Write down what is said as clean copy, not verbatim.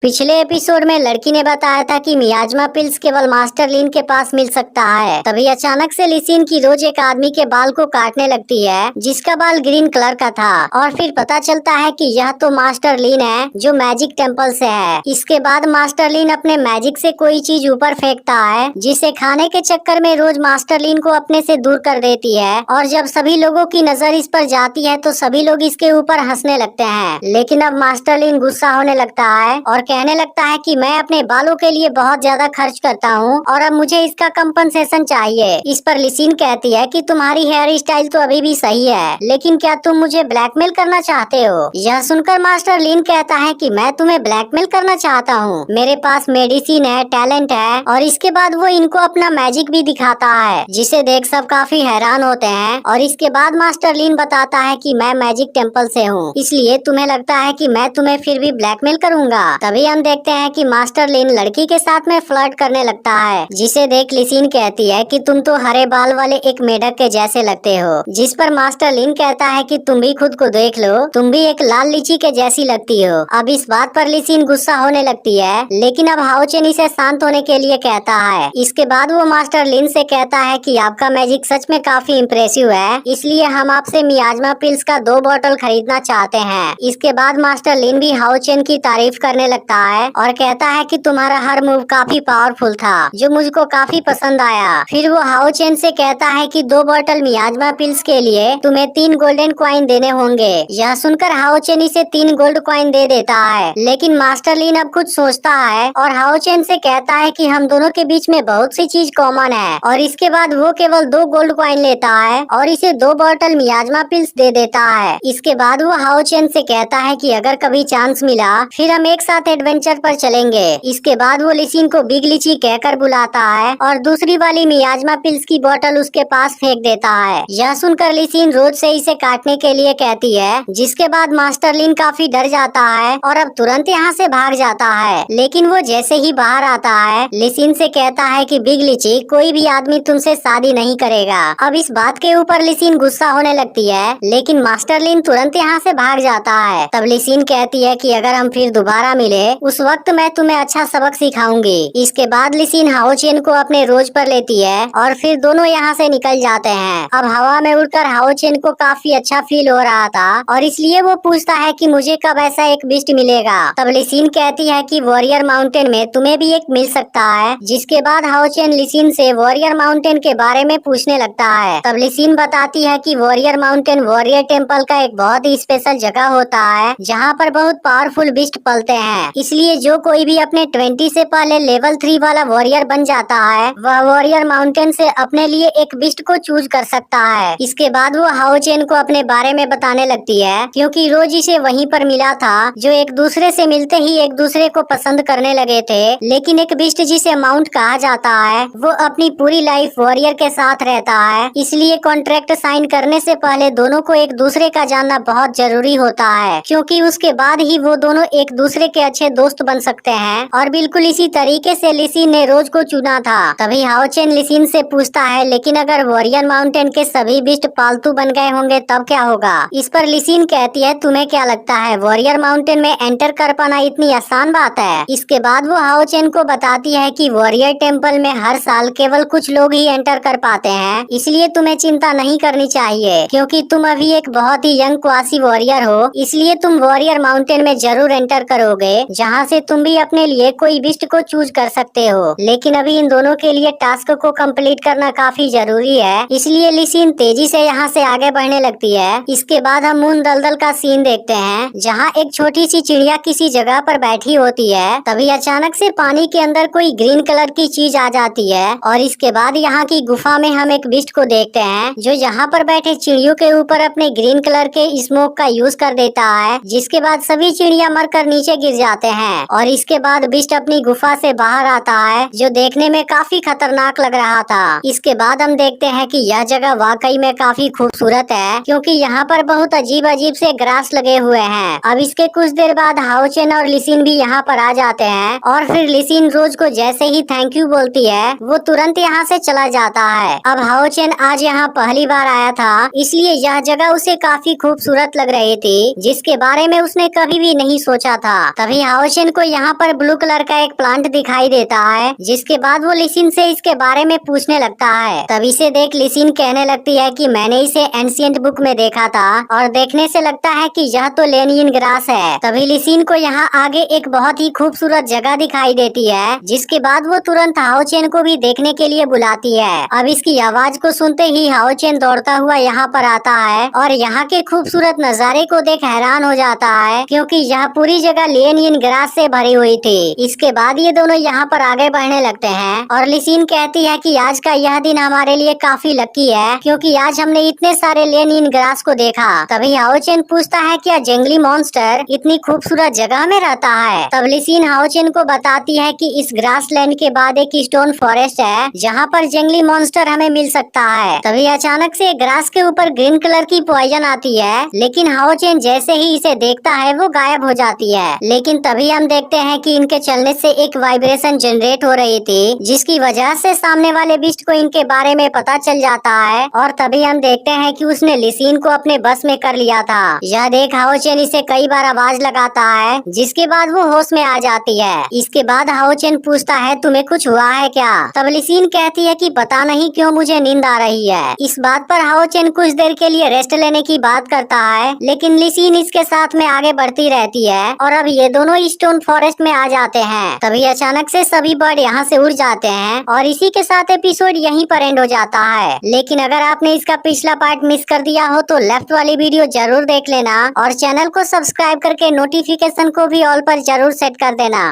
पिछले एपिसोड में लड़की ने बताया था कि मियाज़मा पिल्स केवल मास्टर लीन के पास मिल सकता है। तभी अचानक से लिसिन की रोज एक आदमी के बाल को काटने लगती है जिसका बाल ग्रीन कलर का था और फिर पता चलता है कि यह तो मास्टर लीन है जो मैजिक टेम्पल से है। इसके बाद मास्टर लीन अपने मैजिक से कोई चीज ऊपर फेंकता है जिसे खाने के चक्कर में रोज मास्टर लीन को अपने से दूर कर देती है और जब सभी लोगों की नजर इस पर जाती है तो सभी लोग इसके ऊपर हंसने लगते हैं। लेकिन अब मास्टर लीन गुस्सा होने लगता है और कहने लगता है कि मैं अपने बालों के लिए बहुत ज्यादा खर्च करता हूँ और अब मुझे इसका कंपनसेशन चाहिए। इस पर लिसिन कहती है कि तुम्हारी हेयर स्टाइल तो अभी भी सही है, लेकिन क्या तुम मुझे ब्लैकमेल करना चाहते हो? यह सुनकर मास्टर लीन कहता है कि मैं तुम्हें ब्लैकमेल करना चाहता हूँ, मेरे पास मेडिसिन है, टैलेंट है। और इसके बाद वो इनको अपना मैजिक भी दिखाता है जिसे देख सब काफी हैरान होते हैं। और इसके बाद मास्टर लीन बताता है कि मैं मैजिक टेम्पल से हूँ, इसलिए तुम्हें लगता है कि मैं तुम्हें फिर भी ब्लैकमेल करूंगा। तभी हम देखते हैं कि मास्टर लीन लड़की के साथ में फ्लर्ट करने लगता है जिसे देख लिसिन कहती है कि तुम तो हरे बाल वाले एक मेढक के जैसे लगते हो। जिस पर मास्टर लीन कहता है कि तुम भी खुद को देख लो, तुम भी एक लाल लीची के जैसी लगती हो। अब इस बात पर लिसिन गुस्सा होने लगती है, लेकिन अब हाओचेन इसे शांत होने के लिए कहता है। इसके बाद वो मास्टर लीन से कहता है कि आपका मैजिक सच में काफी इम्प्रेसिव है, इसलिए हम आपसे मियाज़मा पिल्स का 2 बॉटल खरीदना चाहते हैं। इसके बाद मास्टर लीन भी हाओचेन की तारीफ करने लगता है और कहता है कि तुम्हारा हर मूव काफी पावरफुल था जो मुझको काफी पसंद आया। फिर वो हाओचेन से कहता है कि 2 बॉटल मियाज़मा पिल्स के लिए तुम्हें 3 गोल्डन कॉइन देने होंगे। यह सुनकर हाओचेन इसे 3 गोल्ड कॉइन दे देता है, लेकिन मास्टर लीन अब कुछ सोचता है और हाओचेन से कहता है कि हम दोनों के बीच में बहुत सी चीज कॉमन है। और इसके बाद वो केवल 2 गोल्ड कॉइन लेता है और इसे 2 बॉटल मियाज़मा पिल्स दे देता है। इसके बाद वो हाओचेन से कहता है कि अगर कभी चांस मिला फिर हम एक साथ एडवेंचर पर चलेंगे। इसके बाद वो लिसिन को बिग लीची कहकर बुलाता है और दूसरी वाली मियाज़मा पिल्स की बोतल उसके पास फेंक देता है। यह सुनकर लिसिन रोज से इसे काटने के लिए कहती है, जिसके बाद मास्टर लीन काफी डर जाता है और अब तुरंत यहाँ से भाग जाता है। लेकिन वो जैसे ही बाहर आता है लिसिन से कहता है कि बिग लीची कोई भी आदमी तुमसे शादी नहीं करेगा। अब इस बात के ऊपर लिसिन गुस्सा होने लगती है, लेकिन मास्टर लीन तुरंत यहाँ से भाग जाता है। तब लिसिन कहती है कि अगर हम फिर दोबारा मिले उस वक्त मैं तुम्हें अच्छा सबक सिखाऊंगी। इसके बाद लिसिन हाओचेन को अपने रोज पर लेती है और फिर दोनों यहाँ से निकल जाते हैं। अब हवा में उड़कर हाओचेन को काफी अच्छा फील हो रहा था और इसलिए वो पूछता है कि मुझे कब ऐसा एक बिस्ट मिलेगा। तब लिसिन कहती है कि वॉरियर माउंटेन में तुम्हें भी एक मिल सकता है। जिसके बाद हाओचेन लिसिन से वॉरियर माउंटेन के बारे में पूछने लगता है। तब लिसिन बताती है कि वॉरियर माउंटेन वॉरियर टेम्पल का एक बहुत ही स्पेशल जगह होता है जहाँ पर बहुत पावरफुल बिस्ट पलते हैं, इसलिए जो कोई भी अपने 20 से पहले लेवल 3 वाला वॉरियर बन जाता है वह वॉरियर माउंटेन से अपने लिए एक बिस्ट को चूज कर सकता है। इसके बाद वो हाओचेन को अपने बारे में बताने लगती है, क्योंकि रोज इसे वहीं पर मिला था जो एक दूसरे से मिलते ही एक दूसरे को पसंद करने लगे थे। लेकिन एक बिस्ट जिसे माउंट कहा जाता है वो अपनी पूरी लाइफ वॉरियर के साथ रहता है, इसलिए कॉन्ट्रैक्ट साइन करने से पहले दोनों को एक दूसरे का जानना बहुत जरूरी होता है, क्योंकि उसके बाद ही वो दोनों एक दूसरे के अच्छे दोस्त बन सकते हैं। और बिल्कुल इसी तरीके से लिसिन ने रोज को चुना था। तभी हाओचेन लिसिन से पूछता है, लेकिन अगर वॉरियर माउंटेन के सभी बिस्ट पालतू बन गए होंगे तब क्या होगा? इस पर लिसिन कहती है, तुम्हें क्या लगता है वॉरियर माउंटेन में एंटर कर पाना इतनी आसान बात है? इसके बाद वो हाओचेन को बताती है कि वॉरियर टेम्पल में हर साल केवल कुछ लोग ही एंटर कर पाते हैं, इसलिए तुम्हें चिंता नहीं करनी चाहिए, क्योंकि तुम अभी एक बहुत ही यंग क्वासी वॉरियर हो, इसलिए तुम वॉरियर माउंटेन में जरूर एंटर करोगे, जहाँ से तुम भी अपने लिए कोई बिस्ट को चूज कर सकते हो। लेकिन अभी इन दोनों के लिए टास्क को कंप्लीट करना काफी जरूरी है, इसलिए लिसिन तेजी से यहाँ से आगे बढ़ने लगती है। इसके बाद हम मून दलदल का सीन देखते हैं, जहाँ एक छोटी सी चिड़िया किसी जगह पर बैठी होती है। तभी अचानक से पानी के अंदर कोई ग्रीन कलर की चीज आ जाती है और इसके बाद यहाँ की गुफा में हम एक बिस्ट को देखते हैं जो यहाँ पर बैठे चिड़ियों के ऊपर अपने ग्रीन कलर के स्मोक का यूज कर देता है, जिसके बाद सभी चिड़िया मरकर नीचे गिर जाते हैं। और इसके बाद बिस्ट अपनी गुफा से बाहर आता है जो देखने में काफी खतरनाक लग रहा था। इसके बाद हम देखते हैं कि यह जगह वाकई में काफी खूबसूरत है, क्योंकि यहाँ पर बहुत अजीब अजीब से ग्रास लगे हुए हैं। अब इसके कुछ देर बाद हाओचेन और लिसिन भी यहाँ पर आ जाते हैं और फिर लिसिन रोज को जैसे ही थैंक यू बोलती है वो तुरंत यहाँ से चला जाता है। अब हाओचेन आज यहाँ पहली बार आया था, इसलिए यह जगह उसे काफी खूबसूरत लग रही थी, जिसके बारे में उसने कभी भी नहीं सोचा था। तभी हाओचेन को यहाँ पर ब्लू कलर का एक प्लांट दिखाई देता है, जिसके बाद वो लिसिन से इसके बारे में पूछने लगता है। तभी से देख लिसिन कहने लगती है कि मैंने इसे एंशिएंट बुक में देखा था और देखने से लगता है कि यह तो लेनियन ग्रास है। तभी लिसिन को यहाँ आगे एक बहुत ही खूबसूरत जगह दिखाई देती है, जिसके बाद वो तुरंत हाओचेन को भी देखने के लिए बुलाती है। अब इसकी आवाज को सुनते ही हाओचेन दौड़ता हुआ यहाँ पर आता है और यहाँ के खूबसूरत नजारे को देख हैरान हो जाता है, क्योंकि यह पूरी जगह लेनियन ग्रास से भरी हुई थी। इसके बाद ये दोनों यहाँ पर आगे बढ़ने लगते हैं और लिसिन कहती है कि आज का यह दिन हमारे लिए काफी लकी है, क्योंकि आज हमने इतने सारे लेनियन ग्रास को देखा। तभी हाओचेन पूछता है क्या जंगली मॉन्स्टर इतनी खूबसूरत जगह में रहता है। तब लिसिन हाओचेन को बताती है कि इस ग्रास लैंड के बाद एक स्टोन फॉरेस्ट है, जहाँ पर जंगली मॉन्स्टर हमें मिल सकता है। तभी अचानक से ग्रास के ऊपर ग्रीन कलर की पॉइजन आती है, लेकिन हाओचेन जैसे ही इसे देखता है वो गायब हो जाती है। लेकिन तभी हम देखते हैं कि इनके चलने से एक वाइब्रेशन जनरेट हो रही थी, जिसकी वजह से सामने वाले बिस्ट को इनके बारे में पता चल जाता है और तभी हम देखते हैं कि उसने लिसिन को अपने बस में कर लिया था। यह देख हाओचेन इसे कई बार आवाज लगाता है, जिसके बाद वो होश में आ जाती है। इसके बाद हाओचेन पूछता है तुम्हें कुछ हुआ है क्या। तब लिसिन कहती है कि पता नहीं क्यों मुझे नींद आ रही है। इस बात पर हाओचेन कुछ देर के लिए रेस्ट लेने की बात करता है, लेकिन लिसिन इसके साथ में आगे बढ़ती रहती है और अब ये दोनों स्टोन फॉरेस्ट में आ जाते हैं। तभी अचानक से सभी बर्ड यहाँ से उड़ जाते हैं और इसी के साथ एपिसोड यहीं पर एंड हो जाता है। लेकिन अगर आपने इसका पिछला पार्ट मिस कर दिया हो तो लेफ्ट वाली वीडियो जरूर देख लेना और चैनल को सब्सक्राइब करके नोटिफिकेशन को भी ऑल पर जरूर सेट कर देना।